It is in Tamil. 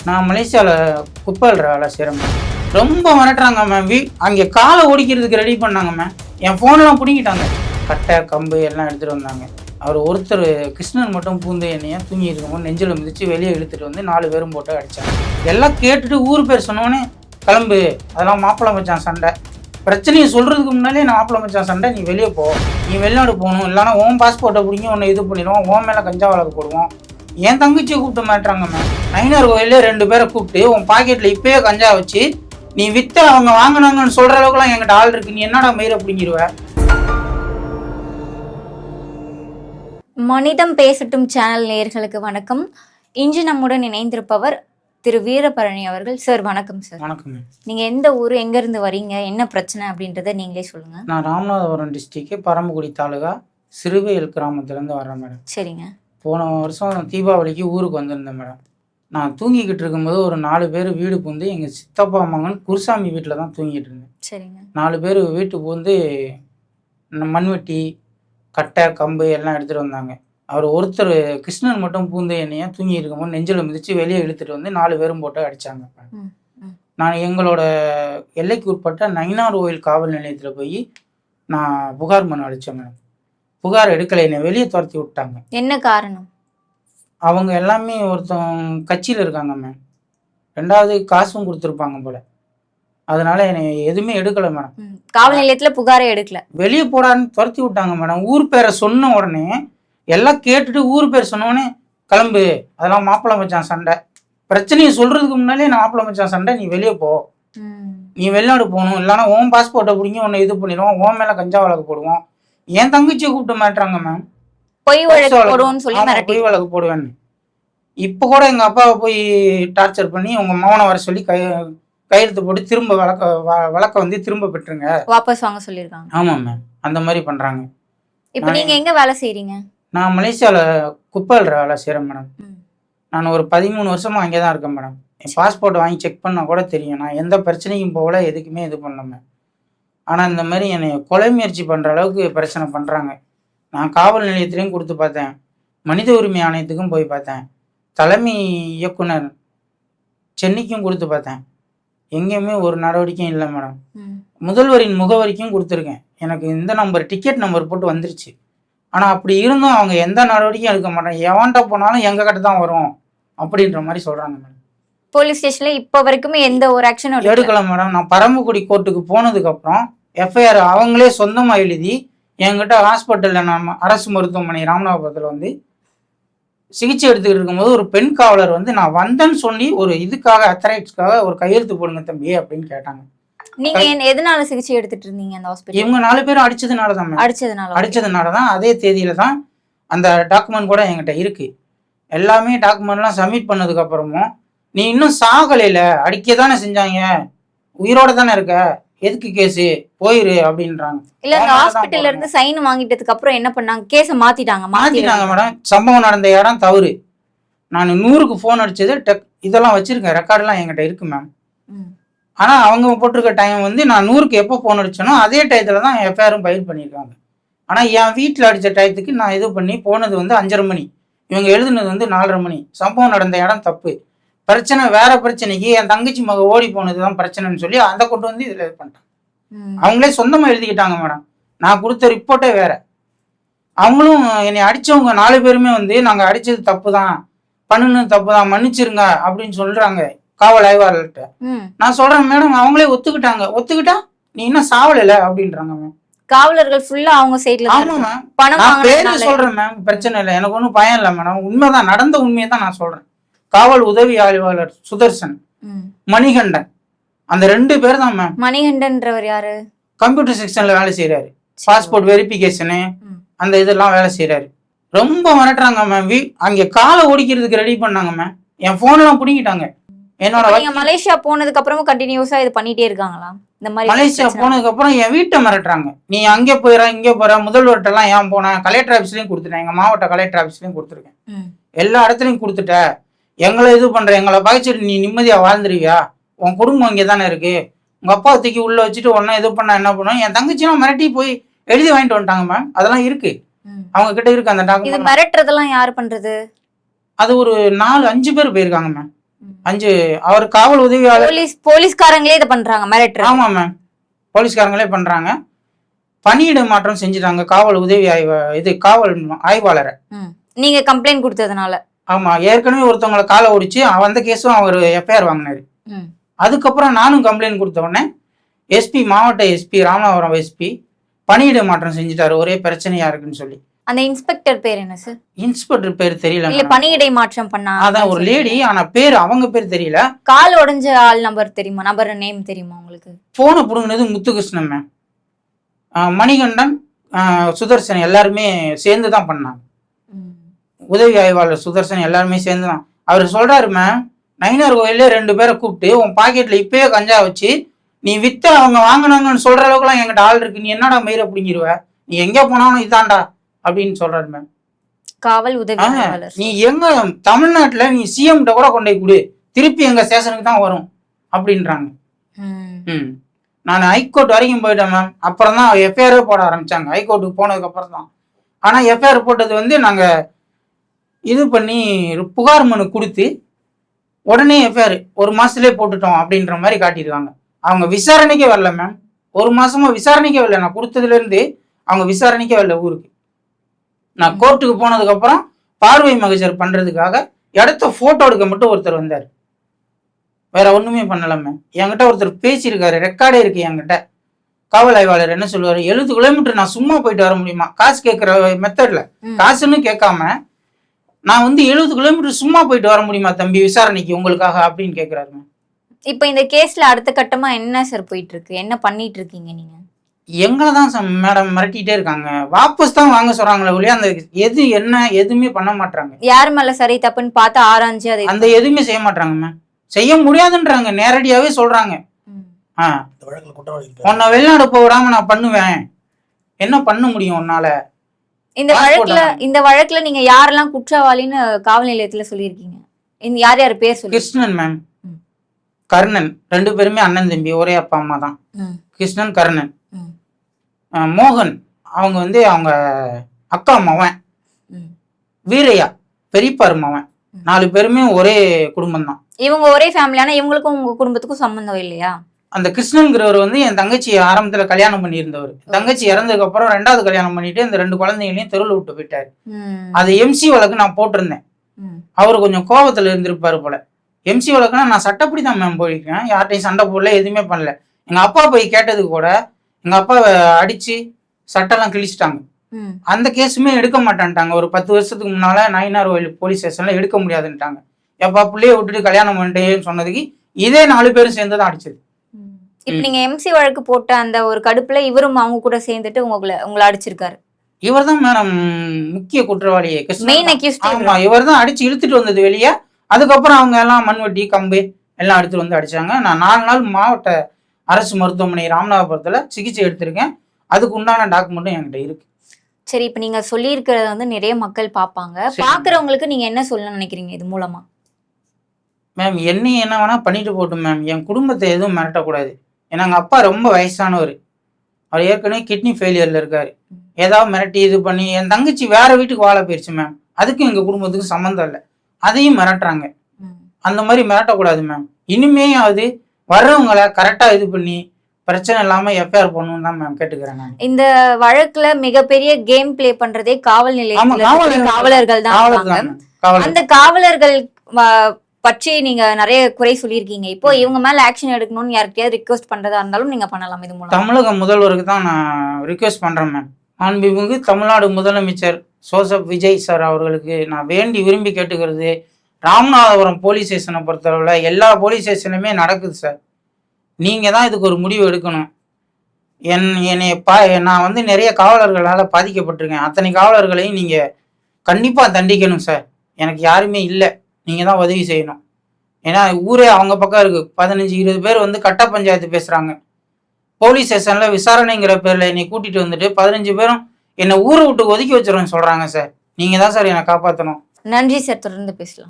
நான் மலேசியாவில் குப்பை அள்ளுற வேலை செய்கிறேன் மேம். ரொம்ப மிரட்டுறாங்க மேம். அங்கே காலை ஓடிக்கிறதுக்கு ரெடி பண்ணாங்க மேம். என் ஃபோன்லாம் பிடிங்கிட்டாங்க. கட்டை கம்பு எல்லாம் எடுத்துகிட்டு வந்தாங்க. அவர் ஒருத்தர் கிருஷ்ணன் மட்டும் பூந்து என்னையா தூங்கி இருக்கும்போது நெஞ்சில் மிதித்து வெளியே இழுத்துட்டு வந்து 4 பேரும் போட்டு அடித்தாங்க. எல்லாம் கேட்டுட்டு ஊர் பேர் சொன்னோன்னே கிளம்பு, அதெல்லாம் மாப்பிள்ளை மச்சான் சண்டை, பிரச்சனையை சொல்கிறதுக்கு முன்னாலே நான் மாப்பிள்ளை மச்சான் சண்டை, நீ வெளியே போ, நீ வெளிநாடு போகணும், இல்லைனா ஓன் பாஸ்போர்ட்டை பிடிங்கி உன்னை இது பண்ணிடுவோம், ஓன் மேலே கஞ்சா வழக்கு போடுவோம். என் தங்கச்சியை கூப்பிட்டு மாட்டுறாங்க மேம். நயினார் கோயிலே 2 பேரை கூப்பிட்டு உன் பாக்கெட்டில் இப்போயே கஞ்சா வச்சு நீ விற்ற அவங்க வாங்கினாங்கன்னு சொல்கிற அளவுக்குலாம் என்கிட்ட ஆள் இருக்கு, நீ என்னடா மயிரை பிடிங்கிடுவ. மனிதம் பேசட்டும் சேனல் நேயர்களுக்கு வணக்கம். இன்று நம்முடன் இணைந்திருப்பவர் திரு வீரபரணி அவர்கள். சார் வணக்கம். சார் வணக்கம். நீங்க எந்த ஊர், எங்க இருந்து வரீங்க, என்ன பிரச்சனை அப்படின்றத நீங்களே சொல்லுங்க. நான் ராமநாதபுரம் டிஸ்ட்ரிக்ட் பரமக்குடி தாலுகா சிறுவையல் கிராமத்துலேருந்து வரேன் மேடம். சரிங்க. போன வருஷம் தீபாவளிக்கு ஊருக்கு வந்திருந்தேன் மேடம். நான் தூங்கிக்கிட்டு இருக்கும்போது ஒரு 4 பேர் வீடு பூந்து எங்கள் சித்தப்பா மகன் குருசாமி வீட்டில் தான் தூங்கிட்டு இருந்தேன். சரிங்க. 4 பேர் வீட்டு பூந்து மண்வெட்டி கட்டை கம்பு எல்லாம் எடுத்துகிட்டு வந்தாங்க. அவர் ஒருத்தர் கிருஷ்ணன் மட்டும் பூந்து என்னையா தூங்கி இருக்கும்போது நெஞ்சில் மிதித்து வெளியே இழுத்துட்டு வந்து 4 பேரும் போட்டு அடித்தாங்க. நான் எங்களோட எல்லைக்கு உட்பட்ட நயினார் கோயில் காவல் நிலையத்தில் போய் நான் புகார் மனு அடித்தேன் மேடம். புகார் எடுக்கலை, என்னை வெளியே துரத்தி விட்டாங்க. என்ன காரணம்? அவங்க எல்லாமே ஒருத்தவங்க கட்சியில் இருக்காங்க மேம். 2வது காசும் கொடுத்துருப்பாங்க போல, அதனால என்னை எதுவுமே எடுக்கலை மேடம். காவல் நிலையத்தில் புகாரை எடுக்கல, வெளியே போடான்னு துரத்தி விட்டாங்க மேடம். ஊர் பேரை சொன்ன உடனே எல்லாம் கேட்டுட்டு ஊர் பேர் சொன்னோடனே கிளம்பு, அதெல்லாம் மாப்பிள்ளை மச்சான் சண்டை, பிரச்சனையை சொல்றதுக்கு முன்னாலே நான் மாப்பிள்ளை மச்சான் சண்டை, நீ வெளியே போ, நீ வெளிநாடு போகணும், இல்லைனா ஓன் பாஸ்போர்ட்டை பிடிங்கி உன்னை இது பண்ணிடுவோம், ஓன் மேலே கஞ்சா வழக்கு போடுவோம். என் தங்கச்சியை கூப்பிட்டு மாட்டுறாங்க மேம். பொய் வழக்கு போடுவேன்னு. இப்போ கூட எங்கள் அப்பாவை போய் டார்ச்சர் பண்ணி உங்க மகனை வர சொல்லி கையெழுத்து போட்டு திரும்ப வழக்க வந்து திரும்ப பெற்றுங்க, வாபஸ் வாங்க சொல்லியிருக்காங்க. ஆமாம் மேம், அந்த மாதிரி பண்ணுறாங்க. இப்போ நீங்க எங்க வேலை செய்றீங்க? நான் மலேசியாவில் குப்பை அள்ளுற வேலை செய்கிறேன் மேடம். நான் ஒரு 13 வருஷமாக அங்கே தான் இருக்கேன் மேடம். என் பாஸ்போர்ட் வாங்கி செக் பண்ணால் கூட தெரியும், நான் எந்த பிரச்சனைக்கும் போகல, எதுக்குமே இது பண்ணல. ஆனால் இந்த மாதிரி என்னை கொலை முயற்சி பண்ணுற அளவுக்கு பிரச்சனை பண்ணுறாங்க. நான் காவல் நிலையத்திலையும் கொடுத்து பார்த்தேன், மனித உரிமை ஆணையத்துக்கும் போய் பார்த்தேன், தலைமை இயக்குனர் சென்னைக்கும் கொடுத்து பார்த்தேன், எங்கேயுமே ஒரு நடவடிக்கையும் இல்லை மேடம். முதல்வரின் முகவரிக்கும் கொடுத்துருக்கேன், எனக்கு இந்த நம்பர் டிக்கெட் நம்பர் போட்டு வந்துருச்சு. ஆனால் அப்படி இருந்தும் அவங்க எந்த நடவடிக்கையும் எடுக்க மாட்டாங்க. எவன்கிட்ட போனாலும் எங்கள் கிட்ட தான் வரும் அப்படின்ற மாதிரி சொல்கிறாங்க மேடம். போலீஸ் ஸ்டேஷன்ல இப்போ வரைக்குமே எந்த ஒரு ஆக்ஷனும் எடுக்கல மேடம். நான் பரமக்குடி கோர்ட்டுக்கு போனதுக்கப்புறம் எஃப்ஐஆர் அவங்களே சொந்தமாக எழுதி என்கிட்ட ஹாஸ்பிட்டலில், நான் அரசு மருத்துவமனை ராமநாதபுரத்தில் வந்து சிகிச்சை எடுத்துக்கிட்டு இருக்கும்போது ஒரு பெண் காவலர் வந்து நான் வந்தேன்னு சொல்லி ஒரு இதுக்காக அத்தரைட்ஸ்க்காக ஒரு கையெழுத்து போடுங்க தம்பி அப்படின்னு கேட்டாங்க. நீங்க எதனால சிகிச்சை எடுத்துட்டு இருந்தீங்க அந்த ஹாஸ்பிட்டல்? இவங்க 4 பேரும் அடிச்சதுனால தான் அதே தேதியில தான் அந்த டாக்குமெண்ட் கூட என்கிட்ட இருக்கு. எல்லாமே டாக்குமெண்ட்லாம் சப்மிட் பண்ணதுக்கு அப்புறமும் நீ இன்னும் சாகலையில, அடிக்க தானே செஞ்சாங்க, உயிரோட தானே இருக்க, எதுக்கு கேஸு, போயிரு அப்படின்றாங்க. இல்ல அந்த ஹாஸ்பிட்டல்ல இருந்து சைன் வாங்கிட்டதுக்கு அப்புறம் என்ன பண்ணாங்க? கேஸை மாத்திட்டாங்க மேடம். சம்பவம் நடந்த இடம் தவறு. நான் 100க்கு ஃபோன் அடிச்சது இதெல்லாம் வச்சிருக்கேன், ரெக்கார்டெல்லாம் என்கிட்ட இருக்கு மேம். ஆனால் அவங்க போட்டிருக்க டைம் வந்து நான் 100க்கு எப்போ ஃபோன் அடிச்சனோ அதே டயத்தில் தான் எஃப்ஐஆரும் ஃபைல் பண்ணியிருக்காங்க. ஆனால் என் வீட்டில் அடித்த டயத்துக்கு நான் இது பண்ணி போனது வந்து 5:30 மணி, இவங்க எழுதுனது வந்து 4:30 மணி. சம்பவம் நடந்த இடம் தப்பு, பிரச்சனை வேற பிரச்சனைக்கு என் தங்கச்சி மக ஓடி போனது தான் பிரச்சனைன்னு சொல்லி அதை கொண்டு வந்து இதில் இது பண்ணிட்டாங்க. அவங்களே சொந்தமாக எழுதிக்கிட்டாங்க மேடம். நான் கொடுத்த ரிப்போர்ட்டே வேற. அவங்களும் என்னை அடித்தவங்க 4 பேருமே வந்து நாங்கள் அடித்தது தப்பு தான், பண்ணுனது தப்பு தான், மன்னிச்சிருங்க அப்படின்னு சொல்கிறாங்க காவல் ஆய்வாளர்கிட்ட. நான் சொல்றேன் மேடம், அவங்களே ஒத்துக்கிட்டா நீ இன்னும் சாவல அப்படின்றாங்க மேம். காவலர்கள் ஃபுல்லா அவங்க சைடுல. ஆமா மேம், நான் பேரு சொல்றேன் மேம், பிரச்சனை இல்லை, எனக்கு ஒன்றும் பயம் இல்லை மேடம். உண்மைதான், நடந்த உண்மையை தான் நான் சொல்றேன். காவல் உதவி ஆய்வாளர் சுதர்சன், மணிகண்டன், அந்த 2 பேர் தான் மேம். மணிகண்டன்றவர் யாரு? கம்ப்யூட்டர் செக்ஷன்ல வேலை செய்யறாரு, பாஸ்போர்ட் வெரிஃபிகேஷனு அந்த இதெல்லாம் வேலை செய்யறாரு. ரொம்ப மிரட்டுறாங்க மேம். அங்கே காலை ஓடிக்கிறதுக்கு ரெடி பண்ணாங்க மேம். என் போன்லாம் பிடிங்கிட்டாங்க. என்னோட மலேசியா போனதுக்கு அப்புறமும் கண்டினியூஸா இது பண்ணிட்டே இருக்காங்களா? இந்த மாதிரி மலேசியா போனதுக்கு அப்புறம் என் வீட்டை மிரட்டுறாங்க, நீ அங்கே போயிட இங்கே போற, முதல்வர்கிட்ட எல்லாம் ஏன் போனேன், கலெக்டர் ஆஃபீஸ்லயும் கொடுத்துட்டேன், எங்க மாவட்ட கலெக்டர் ஆஃபீஸ்லயும் கொடுத்துருக்கேன், எல்லா இடத்துலையும் கொடுத்துட்ட, எங்களை இது பண்ற, எங்களை பகைச்சிட்டு நீ நிம்மதியா வாழ்ந்துருவியா, உன் குடும்பம் இங்கே தானே இருக்கு, உங்க அப்பா தூக்கி உள்ள வச்சுட்டு ஒன்னா இது பண்ண என்ன பண்ணுவோம். என் தங்கச்சியும் மிரட்டி போய் எழுதி வாங்கிட்டு வந்துட்டாங்க மேம். அதெல்லாம் இருக்கு அவங்க கிட்ட இருக்கு அந்த டாக்குமெண்ட். மிரட்டுறதெல்லாம் யாரு பண்றது? அது ஒரு 4-5 பேர் போயிருக்காங்க மேம். 5 அவர் காவல் உதவியாளர். போலீஸ்காரங்களே இதை பண்றாங்க, மிரட்டுறாங்க. ஆமா மேம், போலீஸ்காரங்களே பண்றாங்க. பணியிட மாற்றம் செஞ்சுட்டாங்க காவல் உதவி காவல் ஆய்வாளரை. நீங்க கம்ப்ளைண்ட் கொடுத்ததுனால. ஆமா, ஏற்கனவே ஒருத்தவங்களை காலை ஒடிச்சு அந்த கேஸும் அவர் எஃப்ஐஆர் வாங்கினாரு. அதுக்கப்புறம் நானும் கம்ப்ளைண்ட் கொடுத்த உடனே எஸ்பி, மாவட்ட எஸ்பி, ராமநாதபுரம் எஸ்பி பணியிட மாற்றம் செஞ்சுட்டாரு, ஒரே பிரச்சனையா இருக்குன்னு சொல்லி. அந்த இன்ஸ்பெக்டர் பேர் என்ன சார்? இன்ஸ்பெக்டர் பேர் தெரியல. இல்ல, பணியிடை மாற்றம் பண்ணா அதான் ஒரு லேடி, ஆனா பேர் அவங்க பேர் தெரியல. கால் உடைஞ்ச ஆள் நம்பர் தெரியுமா? நம்பர் நேம் தெரியுமா உங்களுக்கு? போனை புடுங்கினது முத்துகிருஷ்ணன் மேம், மணிகண்டன், சுதர்சன் எல்லாருமே சேர்ந்து தான் பண்ணாங்க. உதவி ஆய்வாளர் சுதர்சன் எல்லாருமே சேர்ந்து தான். அவர் சொல்றாரு மேம், நயினார் கோயிலே 2 பேரை கூப்பிட்டு உன் பாக்கெட்ல இப்பயே கஞ்சா வச்சு நீ வித்த அவங்க வாங்கினாங்கன்னு சொல்ற அளவுக்குலாம் என்கிட்ட ஆள் இருக்கு, நீ என்னடா மயிரை பிடிங்கிருவ, நீ எங்க போனாலும் இதாண்டா அப்படின்னு சொல்றாரு மேம். காவல் உதவி ஆய்வாளர். நீ எங்க தமிழ்நாட்டுல நீ சிஎம் கூட கொண்டு போய் கொடு, திருப்பி எங்க ஸ்டேஷனுக்கு தான் வரும் அப்படின்றாங்க. நான் ஹைகோர்ட் வரைக்கும் போயிட்டேன் மேம். அப்புறம் தான் எஃப்ஐஆரே போட ஆரம்பிச்சாங்க, ஹைகோர்ட்டுக்கு போனதுக்கு அப்புறம் தான். ஆனா எஃப்ஐஆர் போட்டது நாங்க இது பண்ணி புகார் மனு கொடுத்து உடனே எஃப்ஐஆர் 1 மாசத்துலேயே போட்டுட்டோம் அப்படின்ற மாதிரி காட்டிடுவாங்க. அவங்க விசாரணைக்கே வரல மேம், 1 மாசமா விசாரணைக்கே வரல. நான் கொடுத்ததுல இருந்து அவங்க விசாரணைக்கே வரல ஊருக்கு. நான் கோர்ட்டுக்கு போனதுக்கு அப்புறம் பார்வை மகஜர் பண்றதுக்காக இடத்த போட்டோ எடுக்க மட்டும் ஒருத்தர் வந்தார், வேற ஒண்ணுமே பண்ணல மேம். என்கிட்ட ஒருத்தர் பேசியிருக்காரு, ரெக்கார்டே இருக்கு என்கிட்ட. காவல் ஆய்வாளர் என்ன சொல்லுவாரு, 70 கிலோமீட்டர் நான் சும்மா போயிட்டு வர முடியுமா, காசு கேட்கிற மெத்தட்ல, காசுன்னு கேட்காம நான் 70 கிலோமீட்டர் சும்மா போயிட்டு வர முடியுமா தம்பி விசாரணைக்கு உங்களுக்காக அப்படின்னு கேட்கிறாரு மேம். இப்ப இந்த கேஸ்ல அடுத்த கட்டமா என்ன சார் போயிட்டு இருக்கு, என்ன பண்ணிட்டு இருக்கீங்க நீங்க? எங்களை தான் மேடம் மிரட்டிட்டே இருக்காங்க, வாபஸ் தான் வாங்க சொல்றாங்களே ஒழிய அந்த எது என்ன எதுவுமே பண்ண மாட்டாங்க. யார் மேல சரி தப்புன்னு பார்த்து ஆராய்ஞ்சு அதை அந்த எதுவுமே செய்ய மாட்டாங்க மேம், செய்ய முடியாதுன்றாங்க, நேரடியாவே சொல்றாங்க. உன்னை வெளிநாடு போக விடாம நான் பண்ணுவேன், என்ன பண்ண முடியும் உன்னால? இந்த வழக்குல நீங்க யாரெல்லாம் குற்றவாளின்னு காவல் நிலையத்துல சொல்லியிருக்கீங்க? யார் யார் பேர் சொல்லி? கிருஷ்ணன் மேம், கர்ணன், 2 பேருமே அண்ணன் தம்பி, ஒரே அப்பா அம்மா தான். கிருஷ்ணன், கர்ணன். மோகன் அவங்க அவங்க அக்கா மவன். வீரையா பெரியப்பாரு மவன். 4 பேருமே ஒரே குடும்பம் தான். இவங்க ஒரே ஃபேமிலியான இவங்களுக்கும் உங்க குடும்பத்துக்கும் சம்பந்தம் இல்லையா? அந்த கிருஷ்ணன்கிறவர் என் தங்கச்சி ஆரம்பத்துல கல்யாணம் பண்ணியிருந்தவர். தங்கச்சி இறந்ததுக்கு அப்புறம் 2வது கல்யாணம் பண்ணிட்டு இந்த 2 குழந்தைகளையும் தெருவில் விட்டு போயிட்டாரு. அது எம்சி வழக்கு நான் போட்டிருந்தேன். அவரு கொஞ்சம் கோபத்துல இருந்திருப்பாரு போல. எம்சி வழக்குனா நான் சட்டப்படி தான் மேம் போயிருக்கேன், யார்ட்டையும் சண்டை போடல, எதுவுமே பண்ணல. எங்க அப்பா போய் கேட்டதுக்கு கூட எங்க அப்பாவை அடிச்சு சட்டெல்லாம் கிழிச்சிட்டாங்க. அந்த கேஸுமே எடுக்க மாட்டான்ட்டாங்க. ஒரு 10 வருஷத்துக்கு முன்னால நயினார் கோயில் போலீஸ் ஸ்டேஷன்ல எடுக்க முடியாதுன்ட்டாங்க. எப்பா பிள்ளைய விட்டுட்டு கல்யாணம் பண்ணிட்டேன்னு சொன்னதுக்கு இதே 4 பேரும் சேர்ந்துதான் அடிச்சது. இப்ப நீங்க எம்சி வழக்கு போட்ட அந்த ஒரு கடுப்புல இவரும் அவங்க கூட சேர்ந்துட்டு உங்களை அடிச்சிருக்காரு. இவர் தான் மேடம் முக்கிய குற்றவாளியே. ஆமா, இவர் தான் அடிச்சு இழுத்துட்டு வந்தது வெளியே. அதுக்கப்புறம் அவங்க எல்லாம் மண்வெட்டி கம்பு எல்லாம் எடுத்துட்டு வந்து அடிச்சாங்க. நான் 4 நாள் மாவட்ட அரசு மருத்துவமனை ராமநாதபுரத்துல சிகிச்சை எடுத்திருக்கேன். அதுக்கு உண்டான டாக்குமெண்ட்டும் என்கிட்ட இருக்கு. சரி, இப்ப நீங்க சொல்லி இருக்கிறத நிறைய மக்கள் பாப்பாங்க. பாக்குறவங்களுக்கு நீங்க என்ன சொல்ல நினைக்கிறீங்க இது மூலமா? மேம், என்னையும் என்ன வேணா பண்ணிட்டு போட்டும் மேம், என் குடும்பத்தை எதுவும் மிரட்டக்கூடாது. ஏன்னா எங்கள் அப்பா ரொம்ப வயசானவர், அவர் ஏற்கனவே கிட்னி ஃபெயிலியரில் இருக்கார். ஏதாவது மிரட்டி இது பண்ணி என் தங்கச்சி வேற வீட்டுக்கு வாழ போயிடுச்சு மேம், அதுக்கும் எங்கள் குடும்பத்துக்கும் சம்மந்தம் இல்லை, அதையும் மிரட்டுறாங்க. அந்த மாதிரி மிரட்டக்கூடாது மேம். இனிமேயாவது வர்றவங்களை கரெக்டாக இது பண்ணி பிரச்சனை இல்லாமல் எஃப்ஐஆர் பண்ணணும் தான் மேம் கேட்டுக்கிறேன் நான். இந்த வழக்குல மிகப்பெரிய கேம் பிளே பண்றதே காவல் நிலையத்தில் காவலர்கள் தான். அந்த காவலர்கள் பற்றி நீங்க நிறைய குறை சொல்லியிருக்கீங்க. இப்போ இவங்க மேல ஆக்ஷன் எடுக்கணும்னு யார்கிட்டயாவது ரிக்வெஸ்ட் பண்றதா இருந்தாலும் நீங்க பண்ணலாம். இது மூலம் தமிழக முதல்வருக்கு தான் நான் ரிக்வெஸ்ட் பண்றேன் மேம். மாண்புமிகு தமிழ்நாடு முதலமைச்சர் ஜோசப் விஜய் சார் அவர்களுக்கு நான் வேண்டி விரும்பி கேட்டுக்கிறது, ராமநாதபுரம் போலீஸ் ஸ்டேஷனை பொறுத்தளவுல எல்லா போலீஸ் ஸ்டேஷனுமே நடக்குது சார், நீங்க தான் இதுக்கு ஒரு முடிவு எடுக்கணும். நான் நிறைய காவலர்களால் பாதிக்கப்பட்டிருக்கேன். அத்தனை காவலர்களையும் நீங்க கண்டிப்பா தண்டிக்கணும் சார். எனக்கு யாருமே இல்லை, நீங்க தான் உதவி செய்யணும். ஏன்னா ஊரே அவங்க பக்கம் இருக்கு. 15-20 பேர் கட்ட பஞ்சாயத்து பேசுறாங்க. போலீஸ் ஸ்டேஷன்ல விசாரணைங்கிற பேர்ல என்னை கூட்டிட்டு வந்துட்டு 15 பேரும் என்னை ஊரை விட்டு ஒதுக்கி வச்சிருன்னு சொல்றாங்க சார். நீங்க தான் சார் என்னை காப்பாற்றணும். நன்றி சார், தொடர்ந்து பேசலாம்.